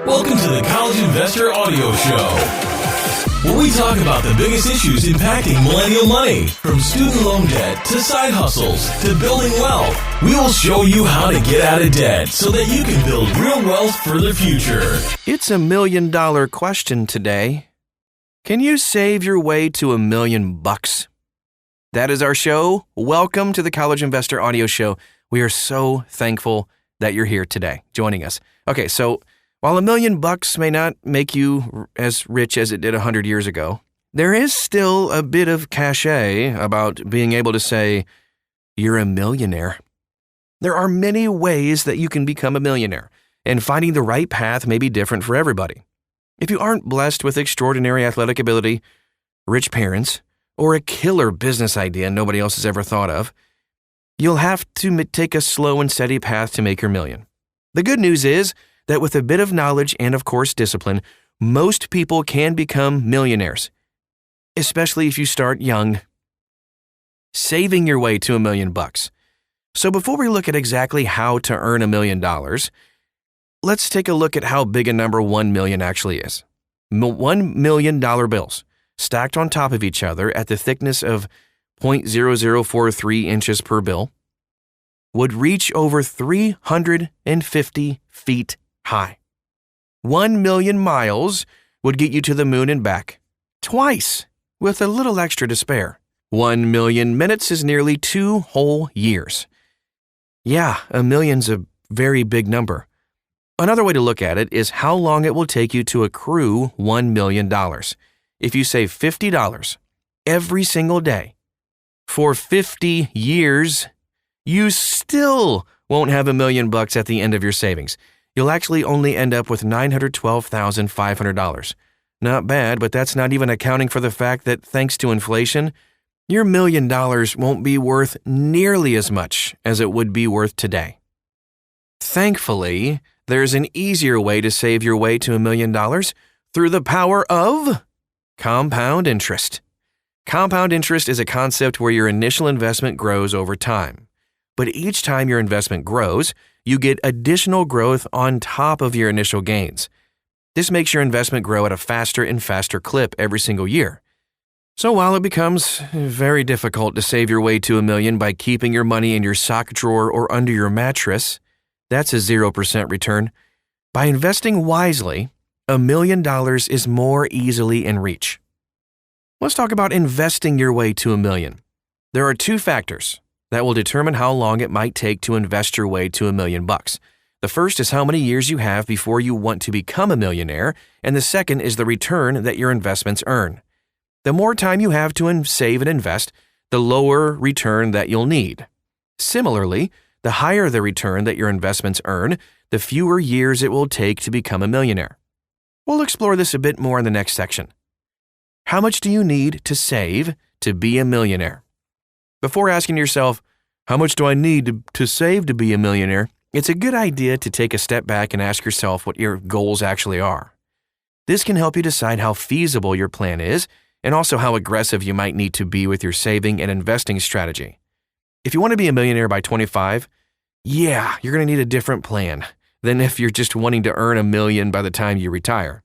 Welcome to the College Investor Audio Show, where we talk about the biggest issues impacting millennial money, from student loan debt to side hustles to building wealth. We will show you how to get out of debt so that you can build real wealth for the future. It's $1 million question today. Can you save your way to $1 million? That is our show. Welcome to the College Investor Audio Show. We are so thankful that you're here today, joining us. Okay, so while $1 million may not make you as rich as it did 100 years ago, there is still a bit of cachet about being able to say you're a millionaire. There are many ways that you can become a millionaire, and finding the right path may be different for everybody. If you aren't blessed with extraordinary athletic ability, rich parents, or a killer business idea nobody else has ever thought of, you'll have to take a slow and steady path to make your million. The good news is that with a bit of knowledge and, of course, discipline, most people can become millionaires, especially if you start young, saving your way to $1 million. So before we look at exactly how to earn $1 million, let's take a look at how big a number 1 million actually is. $1 million bills stacked on top of each other at the thickness of 0.0043 inches per bill would reach over 350 feet high. 1 million miles would get you to the moon and back, twice, with a little extra to spare. 1 million minutes is nearly 2 whole years. Yeah, $1 million's a very big number. Another way to look at it is how long it will take you to accrue $1 million. If you save $50 every single day for 50 years, you still won't have $1 million at the end of your savings. You'll actually only end up with $912,500. Not bad, but that's not even accounting for the fact that thanks to inflation, your $1 million won't be worth nearly as much as it would be worth today. Thankfully, there's an easier way to save your way to $1 million through the power of compound interest. Compound interest is a concept where your initial investment grows over time. But each time your investment grows, you get additional growth on top of your initial gains. This makes your investment grow at a faster and faster clip every single year. So while it becomes very difficult to save your way to $1 million by keeping your money in your sock drawer or under your mattress, that's a 0% return. By investing wisely, $1 million is more easily in reach. Let's talk about investing your way to $1 million. There are 2 factors that will determine how long it might take to invest your way to $1 million. The first is how many years you have before you want to become a millionaire, and the second is the return that your investments earn. The more time you have to save and invest, the lower return that you'll need. Similarly, the higher the return that your investments earn, the fewer years it will take to become a millionaire. We'll explore this a bit more in the next section. How much do you need to save to be a millionaire? Before asking yourself, how much do I need to save to be a millionaire? It's a good idea to take a step back and ask yourself what your goals actually are. This can help you decide how feasible your plan is and also how aggressive you might need to be with your saving and investing strategy. If you want to be a millionaire by 25, you're going to need a different plan than if you're just wanting to earn $1 million by the time you retire.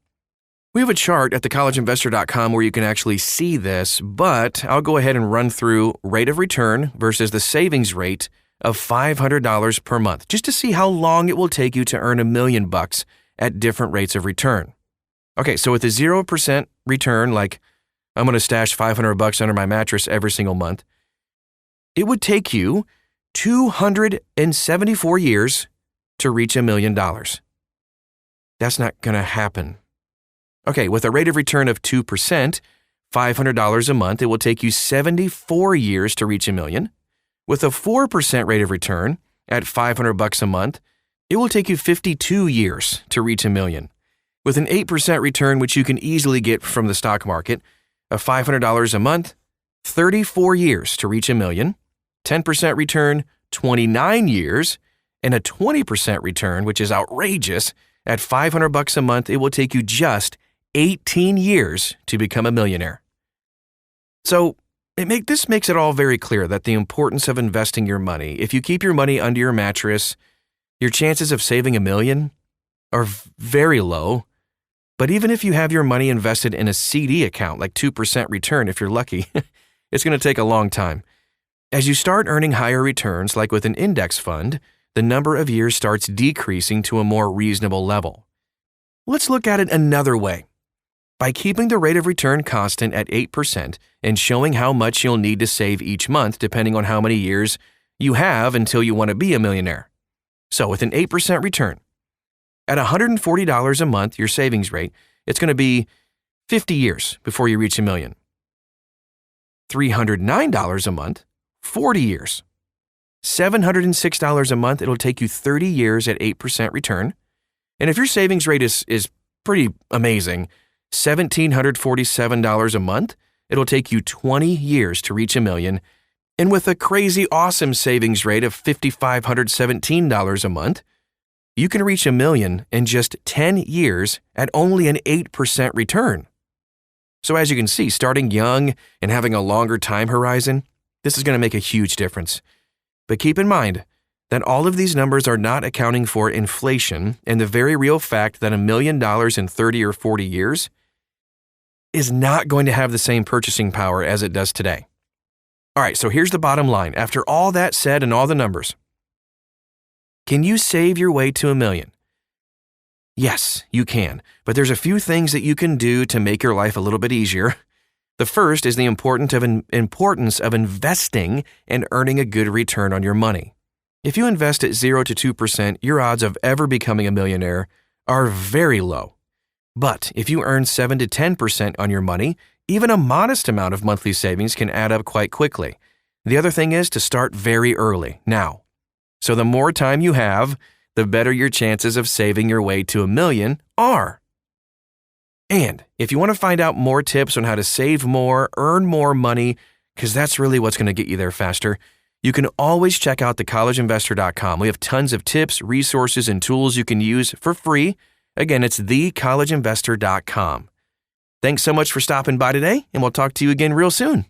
We have a chart at thecollegeinvestor.com where you can actually see this, but I'll go ahead and run through rate of return versus the savings rate of $500 per month, just to see how long it will take you to earn $1 million at different rates of return. Okay, so with a 0% return, like I'm going to stash $500 under my mattress every single month, it would take you 274 years to reach $1 million. That's not going to happen. Okay, with a rate of return of 2%, $500 a month, it will take you 74 years to reach $1 million. With a 4% rate of return at $500 a month, it will take you 52 years to reach $1 million. With an 8% return, which you can easily get from the stock market, of $500 a month, 34 years to reach $1 million. 10% return, 29 years, and a 20% return, which is outrageous, at $500 a month, it will take you just 18 years to become a millionaire. So this makes it all very clear that the importance of investing your money. If you keep your money under your mattress, your chances of saving $1 million are very low. But even if you have your money invested in a CD account, like 2% return if you're lucky, it's going to take a long time. As you start earning higher returns, like with an index fund, the number of years starts decreasing to a more reasonable level. Let's look at it another way. By keeping the rate of return constant at 8% and showing how much you'll need to save each month depending on how many years you have until you want to be a millionaire. So with an 8% return, at $140 a month, your savings rate, it's going to be 50 years before you reach $1 million. $309 a month, 40 years. $706 a month, it'll take you 30 years at 8% return. And if your savings rate is pretty amazing, $1,747 a month, it'll take you 20 years to reach $1 million. And with a crazy awesome savings rate of $5,517 a month, you can reach $1 million in just 10 years at only an 8% return. So as you can see, starting young and having a longer time horizon, this is going to make a huge difference. But keep in mind that all of these numbers are not accounting for inflation and the very real fact that $1 million in 30 or 40 years is not going to have the same purchasing power as it does today. All right, so here's the bottom line. After all that said and all the numbers, can you save your way to $1 million? Yes, you can, but there's a few things that you can do to make your life a little bit easier. The first is the importance of investing and earning a good return on your money. If you invest at 0 to 2%, your odds of ever becoming a millionaire are very low. But if you earn 7 to 10% on your money, even a modest amount of monthly savings can add up quite quickly. The other thing is to start very early, now. So the more time you have, the better your chances of saving your way to $1 million are. And if you want to find out more tips on how to save more, earn more money, because that's really what's going to get you there faster, you can always check out thecollegeinvestor.com. We have tons of tips, resources, and tools you can use for free. Again, it's thecollegeinvestor.com. Thanks so much for stopping by today, and we'll talk to you again real soon.